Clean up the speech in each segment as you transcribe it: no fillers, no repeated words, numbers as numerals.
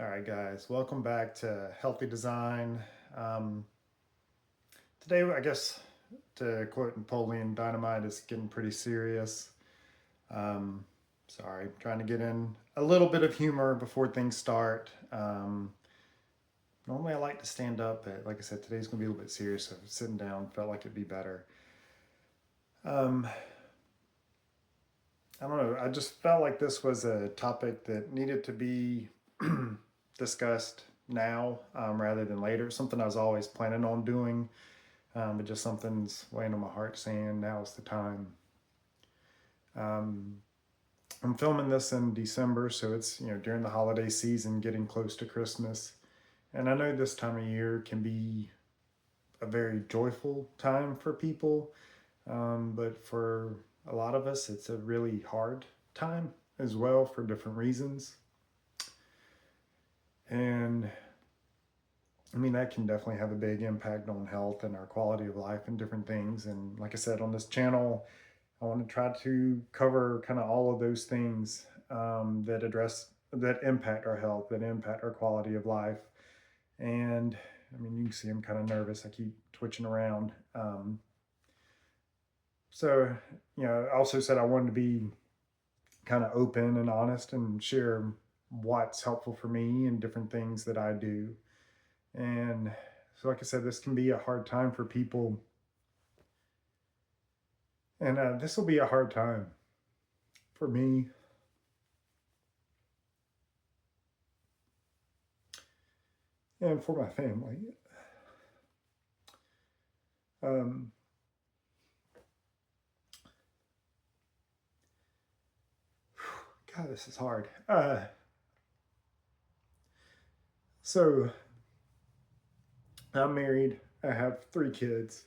All right, guys, welcome back to Healthy Design. Um, Today, I guess, to quote Napoleon Dynamite, is getting pretty serious. Um, Sorry, trying to get in a little bit of humor before things start. Normally, I like to stand up, but like I said, today's going to be a little bit serious, so sitting down felt like it'd be better. Um, I don't know, I just felt like this was a topic that needed to be discussed now rather than later. Something I was always planning on doing. But just something's weighing on my heart saying now's the time. Um, I'm filming this in December, so it's during the holiday season, getting close to Christmas, and I know this time of year can be a very joyful time for people, but for a lot of us, it's a really hard time as well for different reasons, and I mean, that can definitely have a big impact on health and our quality of life and different things. And like I said, on this channel, I want to try to cover kind of all of those things that impact our health, that impact our quality of life. And I mean, you can see I'm kind of nervous. I keep twitching around. So, I also said I wanted to be kind of open and honest and share what's helpful for me and different things that I do. And so, like I said, this can be a hard time for people. And this will be a hard time for me and for my family. Um, God, this is hard. So I'm married. I have 3 kids.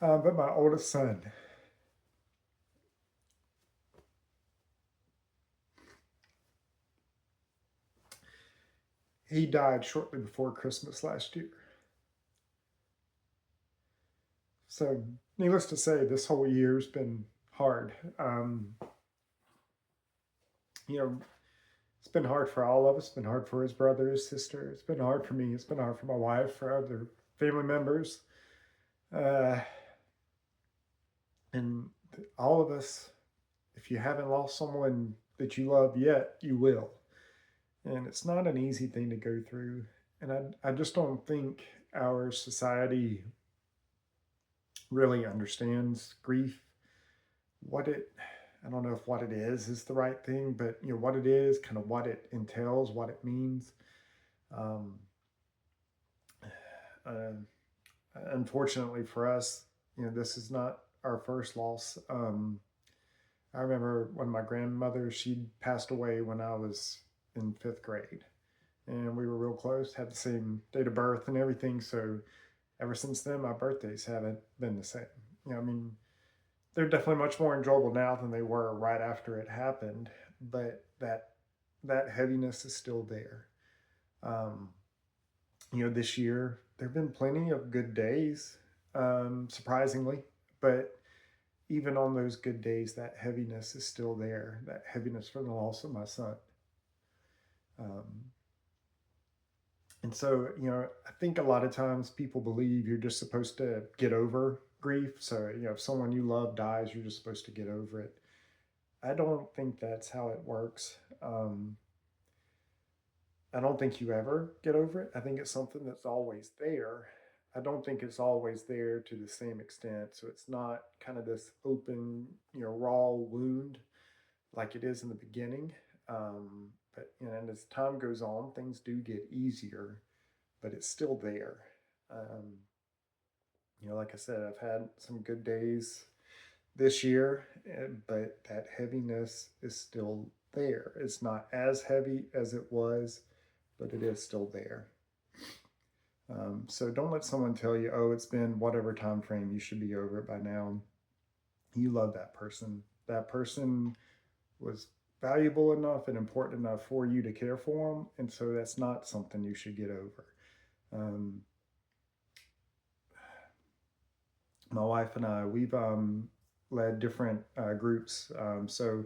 But my oldest son, he died shortly before Christmas last year. So, needless to say, this whole year's been hard. You know, it's been hard for all of us. It's been hard for his brother, his sister. It's been hard for me. It's been hard for my wife, for other family members. Uh, and all of us, if you haven't lost someone that you love yet, you will. And it's not an easy thing to go through. And I just don't think our society really understands grief. What it, I don't know if what it is the right thing, but what it is, kind of what it entails, what it means. Um, uh, Unfortunately for us, this is not our first loss. I remember when my grandmother, she passed away when I was in 5th grade, and we were real close, had the same date of birth and everything. So ever since then, my birthdays haven't been the same. I mean, they're definitely much more enjoyable now than they were right after it happened, but that heaviness is still there. Um, this year there have been plenty of good days, surprisingly, but even on those good days, that heaviness is still there. That heaviness from the loss of my son. Um, And so, I think a lot of times people believe you're just supposed to get over grief. So, if someone you love dies, you're just supposed to get over it. I don't think that's how it works. I don't think you ever get over it. I think it's something that's always there. I don't think it's always there to the same extent. So it's not kind of this open, raw wound like it is in the beginning. But and as time goes on, things do get easier, but it's still there. Um, like I said, I've had some good days this year, but that heaviness is still there. It's not as heavy as it was, but it is still there. So don't let someone tell you, oh, it's been whatever time frame, you should be over it by now. You love that person. That person was valuable enough and important enough for you to care for them, and so that's not something you should get over. Um, my wife and I, we've led different groups. So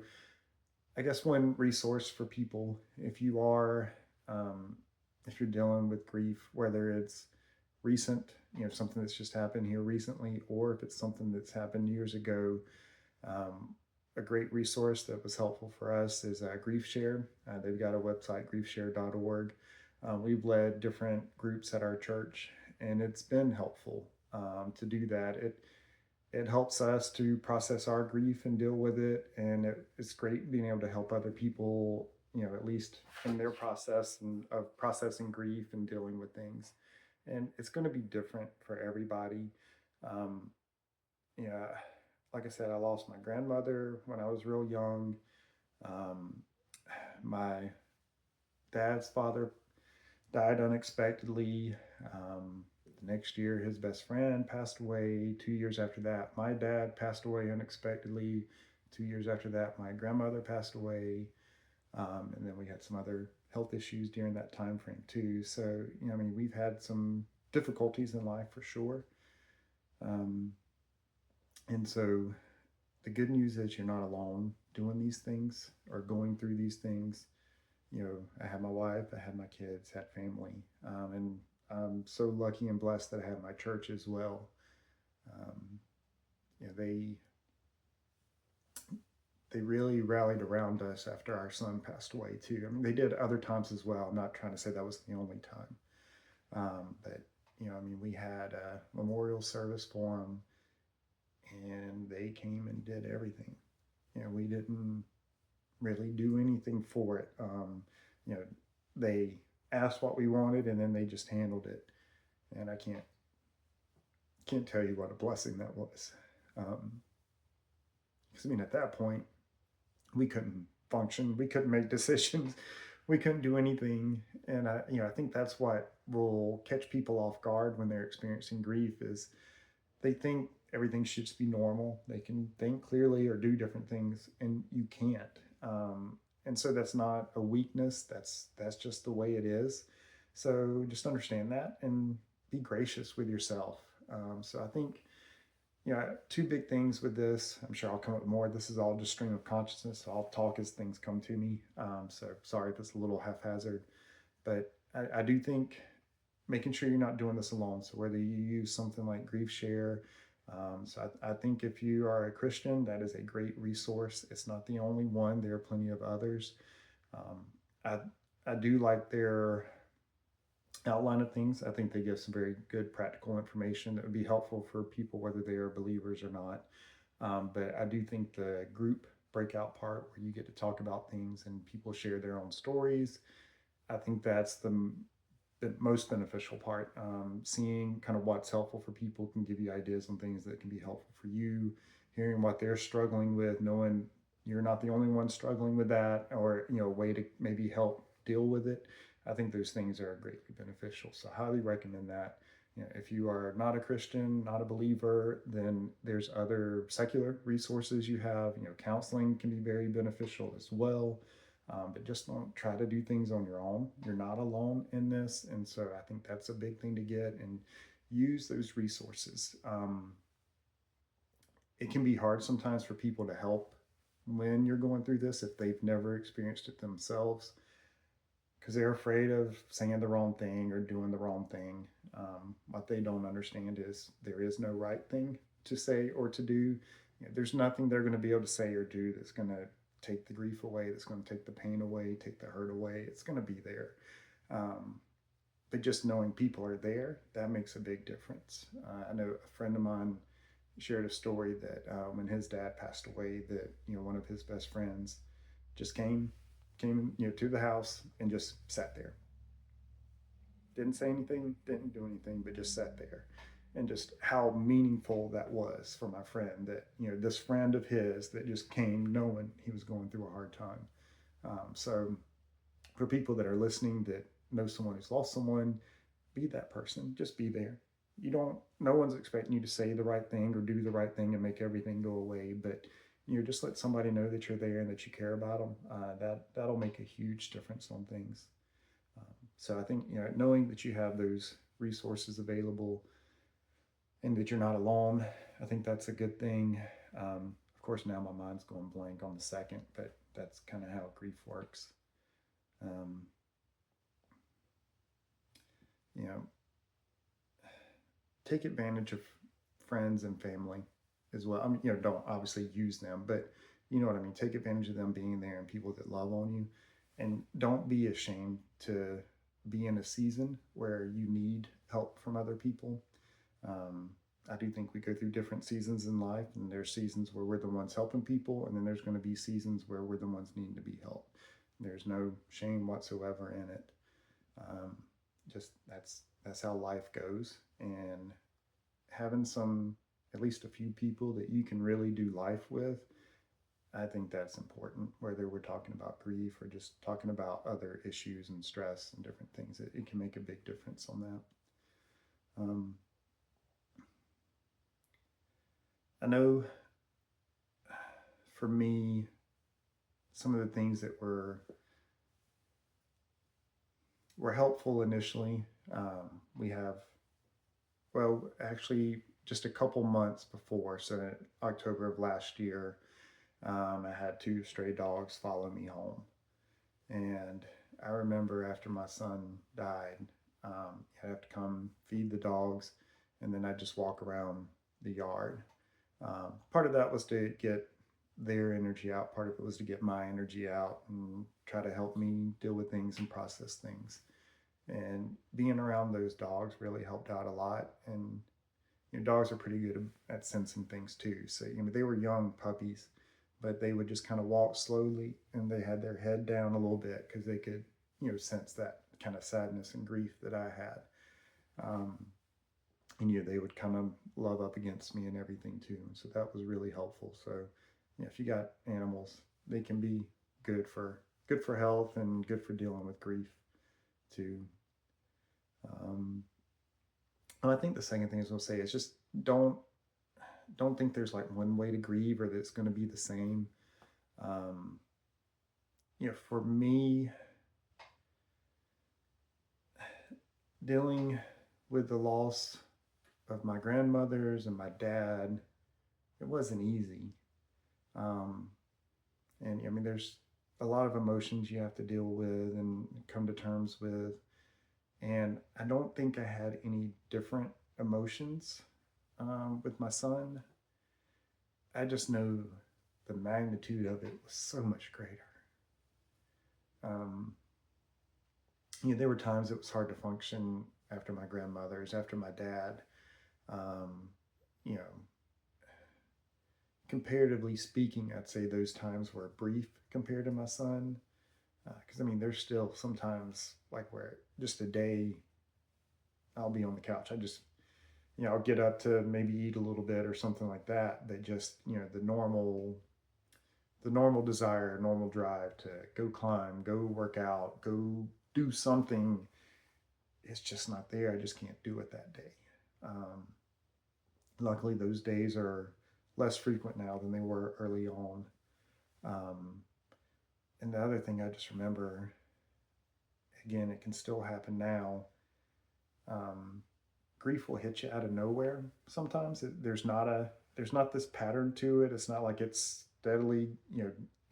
I guess one resource for people, if you are Um, if you're dealing with grief, whether it's recent, something that's just happened here recently, or if it's something that's happened years ago, a great resource that was helpful for us is Grief Share. They've got a website, griefshare.org. We've led different groups at our church, and it's been helpful to do that. It helps us to process our grief and deal with it, and it's great being able to help other people, at least in their process and of processing grief and dealing with things. And it's going to be different for everybody. Um, yeah, like I said, I lost my grandmother when I was real young. Um, my dad's father died unexpectedly. The next year, his best friend passed away. 2 years after that, my dad passed away unexpectedly. 2 years after that, my grandmother passed away. And then we had some other health issues during that time frame too. So, I mean, we've had some difficulties in life for sure. Um, and so the good news is you're not alone doing these things or going through these things. I had my wife, I had my kids, had family, and I'm so lucky and blessed that I have my church as well. Um, they really rallied around us after our son passed away too. I mean, they did other times as well. I'm not trying to say that was the only time, but I mean, we had a memorial service for him, and they came and did everything. We didn't really do anything for it. You know, they asked what we wanted, and then they just handled it. And I can't tell you what a blessing that was. Because I mean, at that point, we couldn't function, we couldn't make decisions, we couldn't do anything. And I think that's what will catch people off guard when they're experiencing grief is they think everything should just be normal. They can think clearly or do different things, and you can't. And so that's not a weakness. That's just the way it is. So just understand that and be gracious with yourself. So I think two big things with this. I'm sure I'll come up with more. This is all just stream of consciousness. So I'll talk as things come to me. So sorry if it's a little haphazard, but I do think making sure you're not doing this alone. So whether you use something like Grief Share, so I think if you are a Christian, that is a great resource. It's not the only one. There are plenty of others. Um, I I do like their outline of things. I think they give some very good practical information that would be helpful for people whether they are believers or not. But I do think the group breakout part where you get to talk about things and people share their own stories, I think that's the most beneficial part. Seeing kind of what's helpful for people can give you ideas on things that can be helpful for you. Hearing what they're struggling with, knowing you're not the only one struggling with that, or a way to maybe help deal with it. I think those things are greatly beneficial. So I highly recommend that. If you are not a Christian, not a believer, then there's other secular resources you have. Counseling can be very beneficial as well. But just don't try to do things on your own. You're not alone in this. And so I think that's a big thing to get and use those resources. It can be hard sometimes for people to help when you're going through this if they've never experienced it themselves because they're afraid of saying the wrong thing or doing the wrong thing. What they don't understand is there is no right thing to say or to do. There's nothing they're going to be able to say or do that's going to take the grief away, that's going to take the pain away, take the hurt away. It's going to be there. Um, but just knowing people are there, that makes a big difference. I know a friend of mine shared a story that when his dad passed away, that one of his best friends just came to the house and just sat there. Didn't say anything, didn't do anything, but just sat there. And just how meaningful that was for my friend that, this friend of his that just came knowing he was going through a hard time. So for people that are listening that know someone who's lost someone, be that person. Just be there. No one's expecting you to say the right thing or do the right thing and make everything go away, but just let somebody know that you're there and that you care about them. That'll make a huge difference on things. So I think knowing that you have those resources available and that you're not alone, I think that's a good thing. Of course, now my mind's going blank on the second, but that's kind of how grief works. Um, you know, take advantage of friends and family as well. I mean, don't obviously use them, but you know what I mean. Take advantage of them being there and people that love on you, and don't be ashamed to be in a season where you need help from other people. Um, I do think we go through different seasons in life, and there's seasons where we're the ones helping people, and then there's going to be seasons where we're the ones needing to be helped. There's no shame whatsoever in it. Um, just that's how life goes, and having at least a few people that you can really do life with, I think that's important, whether we're talking about grief or just talking about other issues and stress and different things. It can make a big difference on that. um, I know for me, some of the things that were helpful initially, we have, well, actually just a couple months before, so in October of last year, I had two stray dogs follow me home. And I remember after my son died, I'd have to come feed the dogs, and then I'd just walk around the yard. Part of that was to get their energy out, part of it was to get my energy out and try to help me deal with things and process things. And being around those dogs really helped out a lot. And dogs are pretty good at sensing things too. So they were young puppies, but they would just kind of walk slowly, and they had their head down a little bit because they could sense that kind of sadness and grief that I had. Um, and they would kind of love up against me and everything too. And so that was really helpful. So if you got animals, they can be good for health and good for dealing with grief too. Um, I think the second thing I was going to say is just don't don't think there's like one way to grieve or that it's going to be the same. Um, for me, dealing with the loss of my grandmothers and my dad, it wasn't easy. Um, and there's a lot of emotions you have to deal with and come to terms with. And I don't think I had any different emotions with my son. I just know the magnitude of it was so much greater. Um, there were times it was hard to function after my grandmother's, after my dad. Um, you know, Comparatively speaking, I'd say those times were brief compared to my son. Because there's still sometimes like where just a day I'll be on the couch. I'll get up to maybe eat a little bit or something like that. That just, the normal desire, normal drive to go climb, go work out, go do something, it's just not there. I just can't do it that day. Um, Luckily, those days are less frequent now than they were early on. Um, and the other thing I just remember, again, it can still happen now. Um, Grief will hit you out of nowhere. Sometimes there's not this pattern to it. It's not like it's steadily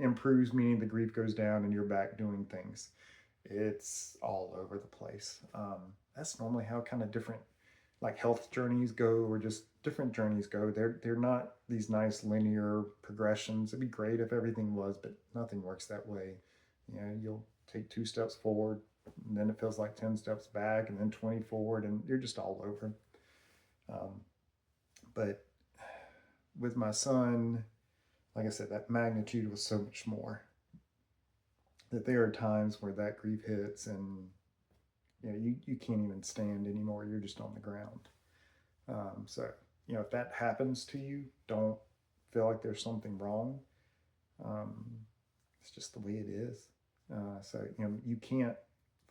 improves, meaning the grief goes down and you're back doing things. It's all over the place. That's normally how kind of different like health journeys go, or just different journeys go. They're not these nice linear progressions. It'd be great if everything was, but nothing works that way. You'll take 2 steps forward, and then it feels like 10 steps back, and then 20 forward, and you're just all over. Um, but with my son, like I said, that magnitude was so much more. That there are times where that grief hits, and you can't even stand anymore. You're just on the ground. So if that happens to you, don't feel like there's something wrong. Um, it's just the way it is. So you can't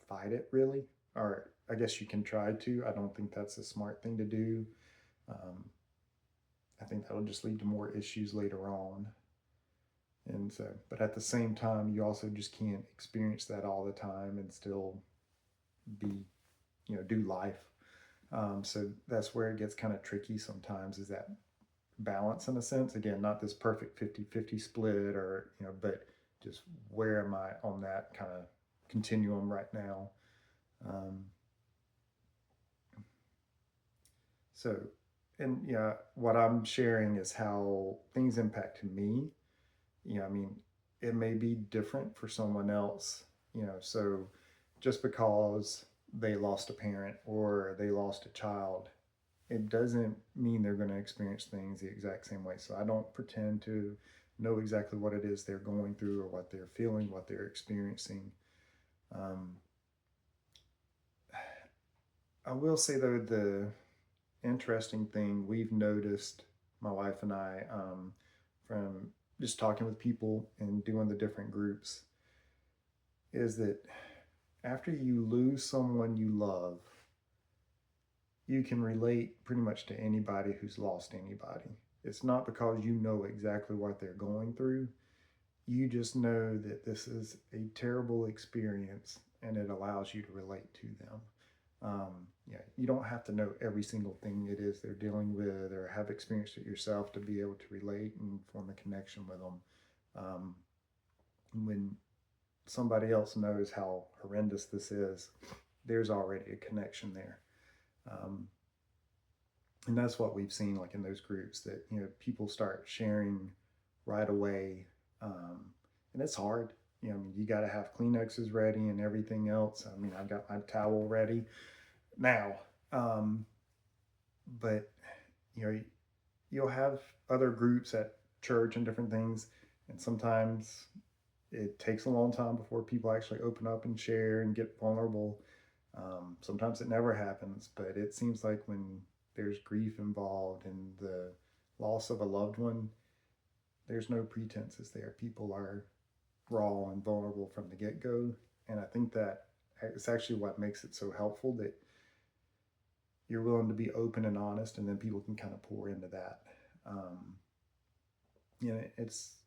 fight it really, or I guess you can try to. I don't think that's a smart thing to do. Um, I think that'll just lead to more issues later on. And so, but at the same time, you also just can't experience that all the time and still be, do life. So that's where it gets kind of tricky sometimes, is that balance in a sense. Again, not this perfect 50-50 split, or, but just where am I on that kind of continuum right now? Um, So, and yeah, what I'm sharing is how things impact me. I mean, it may be different for someone else, so just because they lost a parent or they lost a child, it doesn't mean they're going to experience things the exact same way. So I don't pretend to know exactly what it is they're going through or what they're feeling, what they're experiencing. Um, I will say, though, the interesting thing we've noticed, my wife and I, from just talking with people and doing the different groups, is that after you lose someone you love, you can relate pretty much to anybody who's lost anybody. It's not because you know exactly what they're going through. You just know that this is a terrible experience and it allows you to relate to them. You don't have to know every single thing it is they're dealing with or have experienced it yourself to be able to relate and form a connection with them. Um, when somebody else knows how horrendous this is, there's already a connection there. Um, and that's what we've seen, like in those groups, that people start sharing right away. And it's hard. I mean, you got to have Kleenexes ready and everything else. I mean, I've got my towel ready now. um, but you know you'll have other groups at church and different things, and sometimes it takes a long time before people actually open up and share and get vulnerable. Sometimes it never happens, but it seems like when there's grief involved and the loss of a loved one, there's no pretenses there. People are raw and vulnerable from the get-go, and I think that it's actually what makes it so helpful that you're willing to be open and honest, and then people can kind of pour into that. um,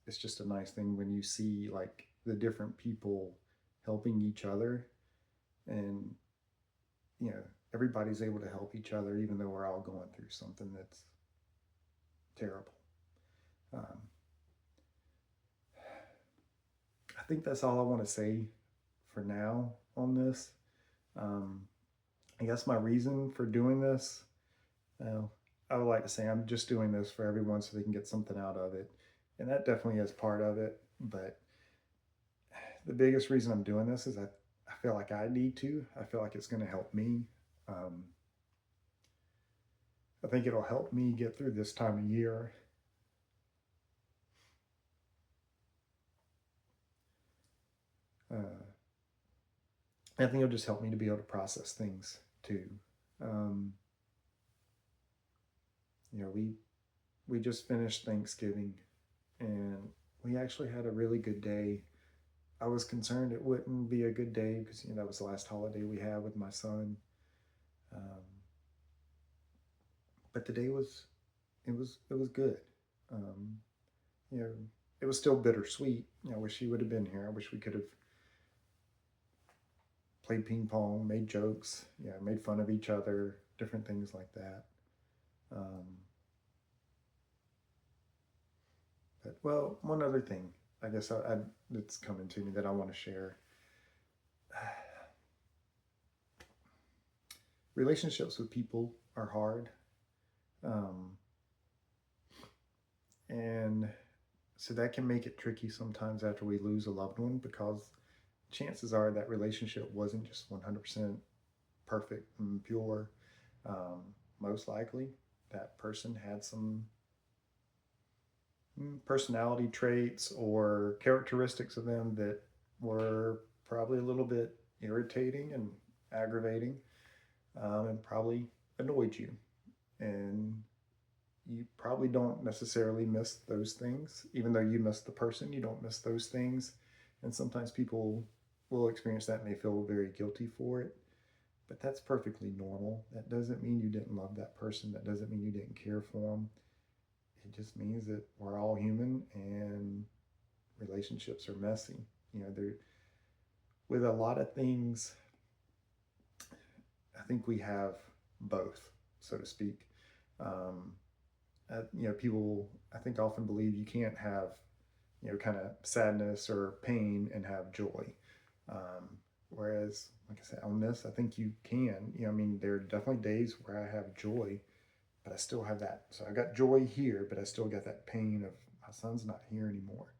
it's just a nice thing when you see like the different people helping each other, and you know everybody's able to help each other even though we're all going through something that's terrible. um, I think that's all I want to say for now on this. um, I guess my reason for doing this, uh, I would like to say I'm just doing this for everyone so they can get something out of it, and that definitely is part of it. But the biggest reason I'm doing this is I feel like I need to. I feel like it's going to help me. Um, I think it'll help me get through this time of year. Uh, I think it'll just help me to be able to process things too. Um, we just finished Thanksgiving, and we actually had a really good day. I was concerned it wouldn't be a good day because that was the last holiday we had with my son. Um, but the day was it was good. Um, you know, it was still bittersweet. I wish he would have been here. I wish we could have played ping pong, made jokes, made fun of each other, different things like that. Um, but well, one other thing, I guess that's coming to me that I want to share. Relationships with people are hard, um, and so that can make it tricky sometimes after we lose a loved one, because chances are that relationship wasn't just 100% perfect and pure. Um, Most likely, that person had some personality traits or characteristics of them that were probably a little bit irritating and aggravating, and probably annoyed you. And you probably don't necessarily miss those things. Even though you miss the person, you don't miss those things. And sometimes people will experience that and they feel very guilty for it. But that's perfectly normal. That doesn't mean you didn't love that person. That doesn't mean you didn't care for them. It just means that we're all human and relationships are messy. They're, with a lot of things, I think we have both, so to speak. Um, People I think often believe you can't have kind of sadness or pain and have joy. Whereas, like I said, on this, I think you can. I mean, there are definitely days where I have joy, but I still have that. So I got joy here, but I still got that pain of my son's not here anymore.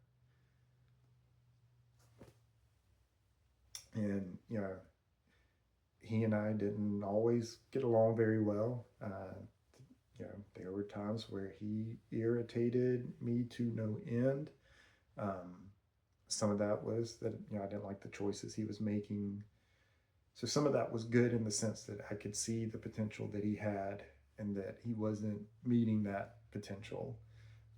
And, he and I didn't always get along very well. There were times where he irritated me to no end. Um, some of that was that, I didn't like the choices he was making. So some of that was good in the sense that I could see the potential that he had and that he wasn't meeting that potential.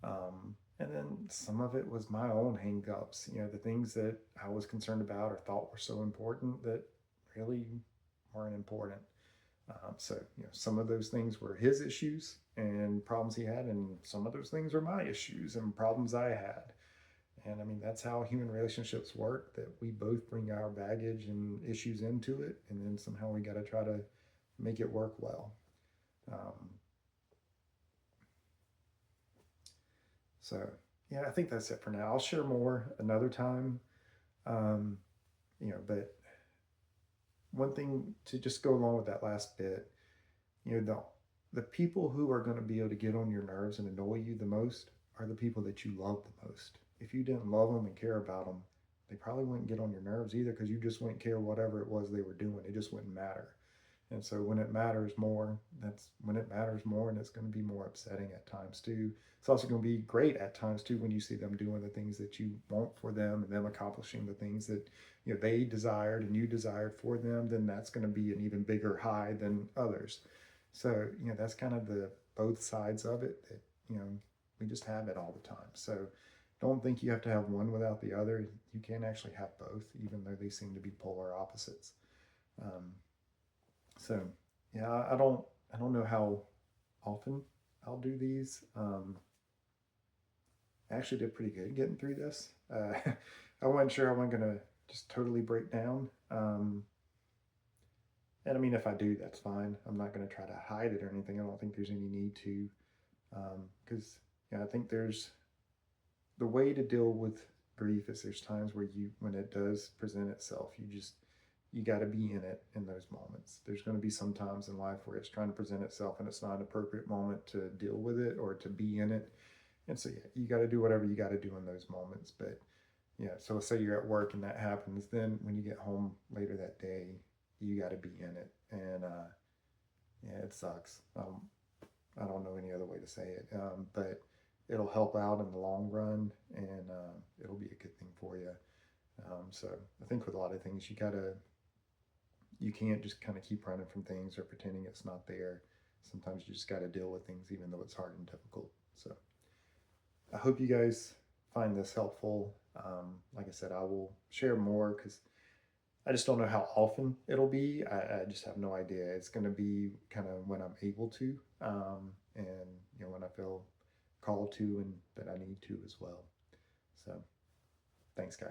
And then some of it was my own hangups, the things that I was concerned about or thought were so important that really weren't important. So, some of those things were his issues and problems he had, and some of those things were my issues and problems I had. And I mean, that's how human relationships work, that we both bring our baggage and issues into it, and then somehow we got to try to make it work well. Um, so, yeah, I think that's it for now. I'll share more another time. Um, but one thing to just go along with that last bit, the people who are going to be able to get on your nerves and annoy you the most are the people that you love the most. If you didn't love them and care about them, they probably wouldn't get on your nerves either, because you just wouldn't care whatever it was they were doing. It just wouldn't matter. And so when it matters more, that's when it matters more, and it's going to be more upsetting at times too. It's also going to be great at times too when you see them doing the things that you want for them and them accomplishing the things that they desired and you desired for them. Then that's going to be an even bigger high than others. So that's kind of the both sides of it, that we just have it all the time. So don't think you have to have one without the other. You can actually have both, even though they seem to be polar opposites. Um, so yeah, I don't know how often I'll do these. I actually did pretty good getting through this. I wasn't sure I wasn't gonna just totally break down. And I mean, if I do, that's fine. I'm not gonna try to hide it or anything. I don't think there's any need to, because I think there's the way to deal with grief is there's times where when it does present itself, you got to be in it in those moments. There's going to be some times in life where it's trying to present itself and it's not an appropriate moment to deal with it or to be in it. And so, yeah, you got to do whatever you got to do in those moments. But yeah, so let's say you're at work and that happens. Then when you get home later that day, you got to be in it. And yeah, it sucks. I don't know any other way to say it. But it'll help out in the long run, and it'll be a good thing for you. So I think with a lot of things, you can't just kind of keep running from things or pretending it's not there. Sometimes you just got to deal with things, even though it's hard and difficult. So I hope you guys find this helpful. Like I said, I will share more because I just don't know how often it'll be. I just have no idea. It's going to be kind of when I'm able to, and when I feel called to and that I need to as well. So thanks, guys.